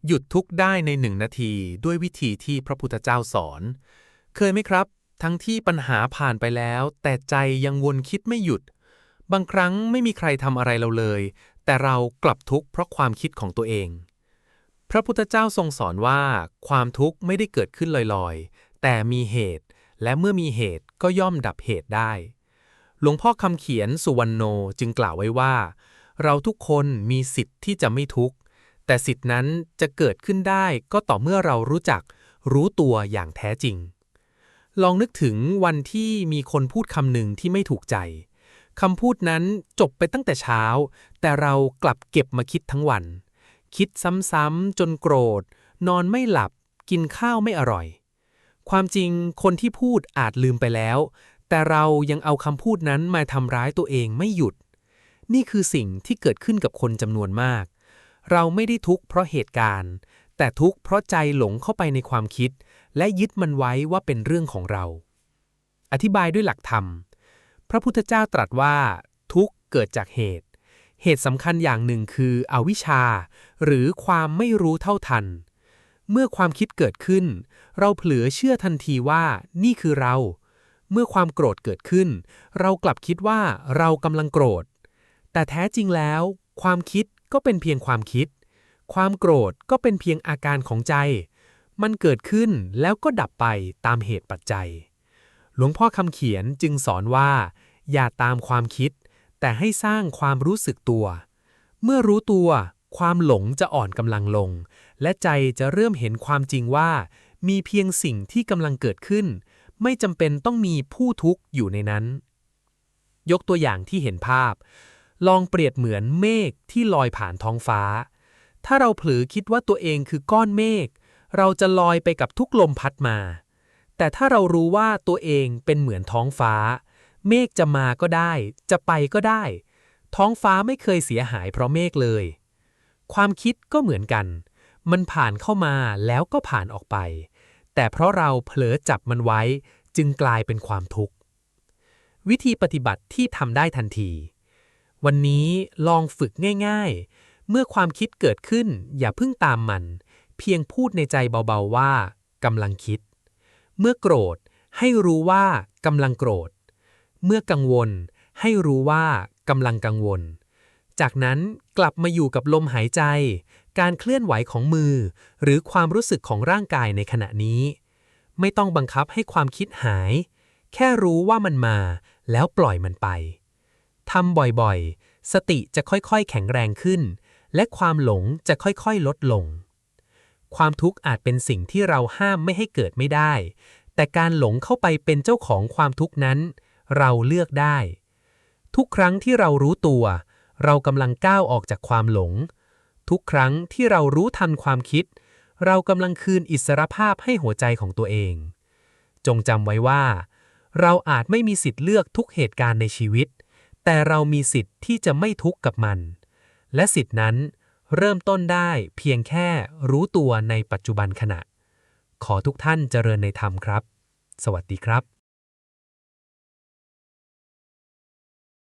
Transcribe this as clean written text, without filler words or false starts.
หยุดทุกข์ได้ใน1 นาทีด้วยวิธีที่พระพุทธเจ้าสอนเคยไหมครับทั้งที่ปัญหาผ่านไปแล้วแต่ใจยังวนคิดไม่หยุดบางครั้งไม่มีใครทำอะไรเราเลยแต่เรากลับทุกข์เพราะความคิดของตัวเองพระพุทธเจ้าทรงสอนว่าความทุกข์ไม่ได้เกิดขึ้นลอยๆแต่มีเหตุและเมื่อมีเหตุก็ย่อมดับเหตุได้หลวงพ่อคำเขียนสุวรรณโนจึงกล่าวไว้ว่าเราทุกคนมีสิทธิ์ที่จะไม่ทุกข์แต่สิทธินั้นจะเกิดขึ้นได้ก็ต่อเมื่อเรารู้ตัวอย่างแท้จริงลองนึกถึงวันที่มีคนพูดคำหนึ่งที่ไม่ถูกใจคำพูดนั้นจบไปตั้งแต่เช้าแต่เรากลับเก็บมาคิดทั้งวันคิดซ้ำๆจนโกรธนอนไม่หลับกินข้าวไม่อร่อยความจริงคนที่พูดอาจลืมไปแล้วแต่เรายังเอาคำพูดนั้นมาทำร้ายตัวเองไม่หยุดนี่คือสิ่งที่เกิดขึ้นกับคนจำนวนมากเราไม่ได้ทุกข์เพราะเหตุการณ์แต่ทุกข์เพราะใจหลงเข้าไปในความคิดและยึดมันไว้ว่าเป็นเรื่องของเราอธิบายด้วยหลักธรรมพระพุทธเจ้าตรัสว่าทุกข์เกิดจากเหตุสำคัญอย่างหนึ่งคืออวิชชาหรือความไม่รู้เท่าทันเมื่อความคิดเกิดขึ้นเราเผลอเชื่อทันทีว่านี่คือเราเมื่อความโกรธเกิดขึ้นเรากลับคิดว่าเรากำลังโกรธแต่แท้จริงแล้วความคิดก็เป็นเพียงความคิดความโกรธก็เป็นเพียงอาการของใจมันเกิดขึ้นแล้วก็ดับไปตามเหตุปัจจัยหลวงพ่อคำเขียนจึงสอนว่าอย่าตามความคิดแต่ให้สร้างความรู้สึกตัวเมื่อรู้ตัวความหลงจะอ่อนกำลังลงและใจจะเริ่มเห็นความจริงว่ามีเพียงสิ่งที่กำลังเกิดขึ้นไม่จำเป็นต้องมีผู้ทุกข์อยู่ในนั้นยกตัวอย่างที่เห็นภาพลองเปรียบเหมือนเมฆที่ลอยผ่านท้องฟ้าถ้าเราเผลอคิดว่าตัวเองคือก้อนเมฆเราจะลอยไปกับทุกลมพัดมาแต่ถ้าเรารู้ว่าตัวเองเป็นเหมือนท้องฟ้าเมฆจะมาก็ได้จะไปก็ได้ท้องฟ้าไม่เคยเสียหายเพราะเมฆเลยความคิดก็เหมือนกันมันผ่านเข้ามาแล้วก็ผ่านออกไปแต่เพราะเราเผลอจับมันไว้จึงกลายเป็นความทุกข์วิธีปฏิบัติที่ทำได้ทันทีวันนี้ลองฝึกง่ายๆเมื่อความคิดเกิดขึ้นอย่าเพิ่งตามมันเพียงพูดในใจเบาๆว่ากำลังคิดเมื่อโกรธให้รู้ว่ากำลังโกรธเมื่อกังวลให้รู้ว่ากำลังกังวลจากนั้นกลับมาอยู่กับลมหายใจการเคลื่อนไหวของมือหรือความรู้สึกของร่างกายในขณะนี้ไม่ต้องบังคับให้ความคิดหายแค่รู้ว่ามันมาแล้วปล่อยมันไปทำบ่อยๆสติจะค่อยๆแข็งแรงขึ้นและความหลงจะค่อยๆลดลงความทุกข์อาจเป็นสิ่งที่เราห้ามไม่ให้เกิดไม่ได้แต่การหลงเข้าไปเป็นเจ้าของความทุกข์นั้นเราเลือกได้ทุกครั้งที่เรารู้ตัวเรากำลังก้าวออกจากความหลงทุกครั้งที่เรารู้ทันความคิดเรากำลังคืนอิสรภาพให้หัวใจของตัวเองจงจำไว้ว่าเราอาจไม่มีสิทธิ์เลือกทุกเหตุการณ์ในชีวิตแต่เรามีสิทธิ์ที่จะไม่ทุกข์กับมันและสิทธินั้นเริ่มต้นได้เพียงแค่รู้ตัวในปัจจุบันขณะขอทุกท่านเจริญในธรรมครับสวัสดีครับ